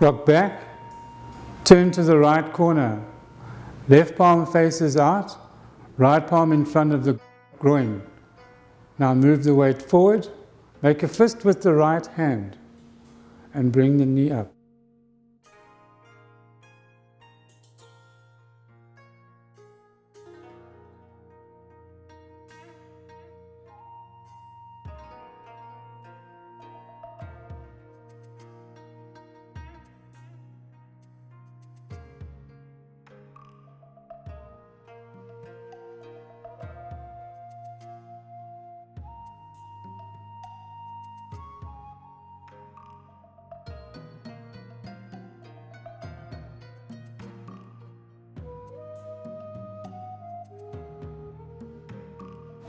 Rock back, turn to the right corner. Left palm faces out, right palm in front of the groin. Now move the weight forward, make a fist with the right hand and bring the knee up.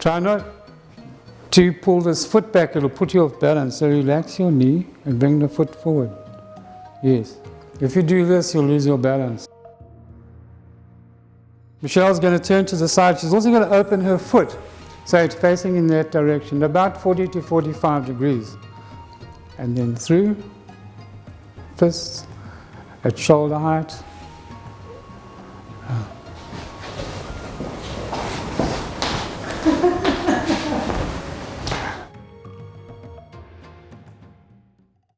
Try not to pull this foot back, it'll put you off balance. So relax your knee and bring the foot forward. Yes. If you do this, you'll lose your balance. Michelle's going to turn to the side. She's also going to open her foot so it's facing in that direction, about 40 to 45 degrees. And then through, fists at shoulder height.